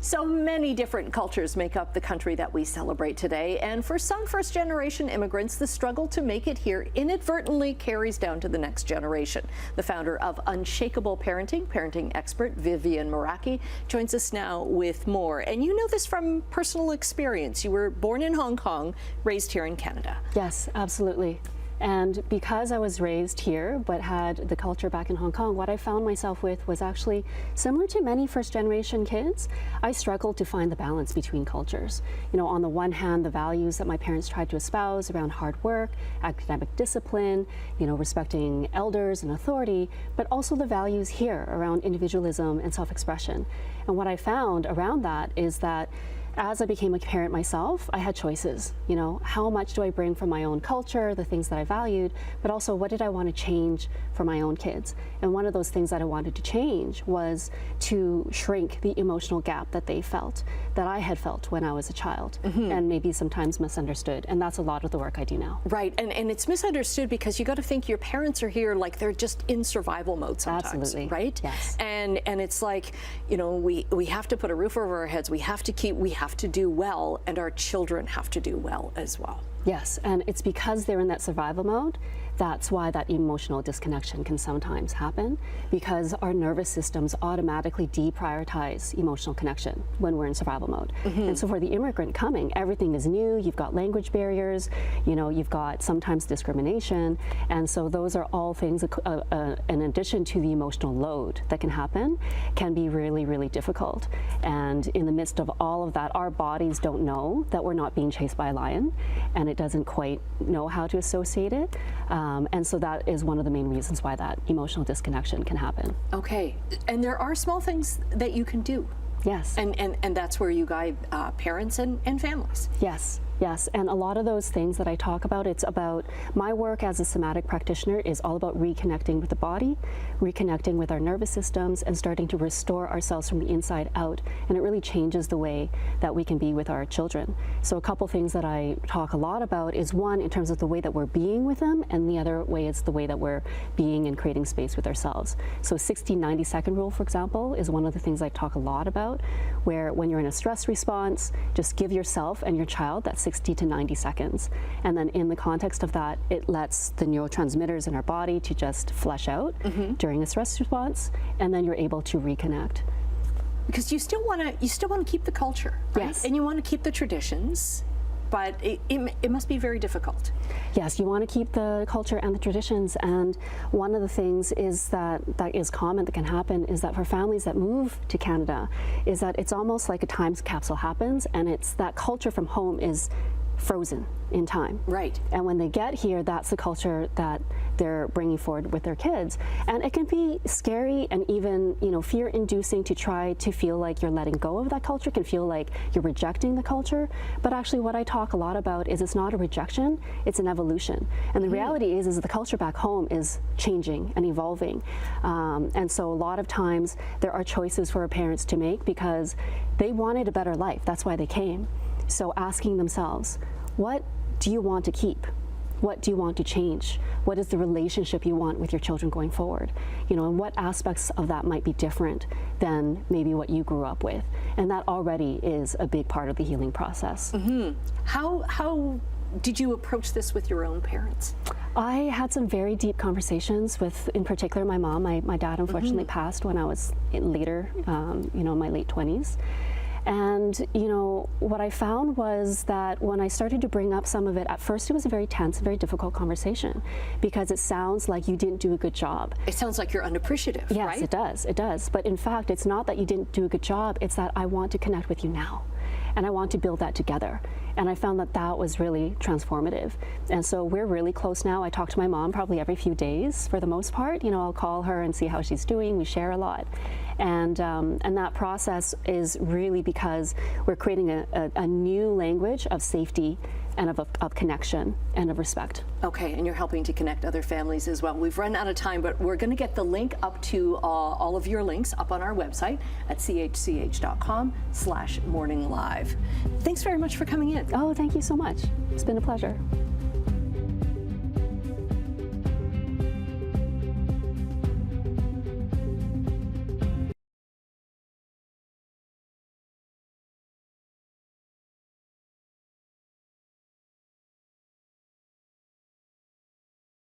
So many different cultures make up the country that we celebrate today, and for some first-generation immigrants, the struggle to make it here inadvertently carries down to the next generation. The founder of Unshakable Parenting, parenting expert Vivian Meraki, joins us now with more. And you know this from personal experience. You were born in Hong Kong, raised here in Canada. Yes, absolutely. And because I was raised here but had the culture back in Hong Kong, what I found myself with was actually similar to many first-generation kids. I struggled to find the balance between cultures. You know, on the one hand, the values that my parents tried to espouse around hard work, academic discipline, you know, respecting elders and authority, but also the values here around individualism and self-expression. And what I found around that is that as I became a parent myself, I had choices. You know, how much do I bring from my own culture, the things that I valued, but also what did I want to change for my own kids? And one of those things that I wanted to change was to shrink the emotional gap that they felt, that I had felt when I was a child, and maybe sometimes misunderstood. And that's a lot of the work I do now. Right, and it's misunderstood because you got to think your parents are here like they're just in survival mode sometimes. Absolutely. Right? Yes. And it's like, you know, we have to put a roof over our heads, we have to do well, and our children have to do well as well. Yes, and it's because they're in that survival mode, that's why that emotional disconnection can sometimes happen, because our nervous systems automatically deprioritize emotional connection when we're in survival mode. And so for the immigrant coming, everything is new, you've got language barriers, you know, you've got sometimes discrimination, and so those are all things, in addition to the emotional load that can happen, can be really, really difficult. And in the midst of all of that, our bodies don't know that we're not being chased by a lion, and it doesn't quite know how to associate it. And so that is one of the main reasons why that emotional disconnection can happen. Okay, and there are small things that you can do. Yes. And that's where you guide parents and families. Yes. Yes, and a lot of those things that I talk about, it's about my work as a somatic practitioner is all about reconnecting with the body, reconnecting with our nervous systems, and starting to restore ourselves from the inside out. And it really changes the way that we can be with our children. So a couple things that I talk a lot about is one, in terms of the way that we're being with them, and the other way is the way that we're being and creating space with ourselves. So 60-90 second rule, for example, is one of the things I talk a lot about, where when you're in a stress response, just give yourself and your child that 60 to 90 seconds. And then in the context of that, it lets the neurotransmitters in our body to just flush out during a stress response, and then you're able to reconnect. Because you still want to keep the culture, right? Yes. And you want to keep the traditions, but it must be very difficult. Yes, you want to keep the culture and the traditions, and one of the things is that is common that can happen is that for families that move to Canada, is that it's almost like a time capsule happens, and it's that culture from home is frozen in time. Right. And when they get here, that's the culture that they're bringing forward with their kids. And it can be scary and even, you know, fear-inducing to try to feel like you're letting go of that culture, can feel like you're rejecting the culture. But actually what I talk a lot about is it's not a rejection, it's an evolution. And the reality is the culture back home is changing and evolving. And so a lot of times there are choices for our parents to make because they wanted a better life. That's why they came. So asking themselves, what do you want to keep? What do you want to change? What is the relationship you want with your children going forward? You know, and what aspects of that might be different than maybe what you grew up with? And that already is a big part of the healing process. How did you approach this with your own parents? I had some very deep conversations with, in particular, my mom. My dad unfortunately passed when I was later, you know, in my late 20s. And, you know, what I found was that when I started to bring up some of it, at first it was a very tense, very difficult conversation because it sounds like you didn't do a good job. It sounds like you're unappreciative, yes, right? Yes, it does, it does. But in fact, it's not that you didn't do a good job, it's that I want to connect with you now. And I want to build that together. And I found that that was really transformative. And so we're really close now. I talk to my mom probably every few days for the most part. You know, I'll call her and see how she's doing. We share a lot. And that process is really because we're creating a new language of safety and of connection and of respect. Okay, and you're helping to connect other families as well. We've run out of time, but we're going to get the link up to all of your links up on our website at chch.com/morninglive. Thanks very much for coming in. Oh, thank you so much. It's been a pleasure.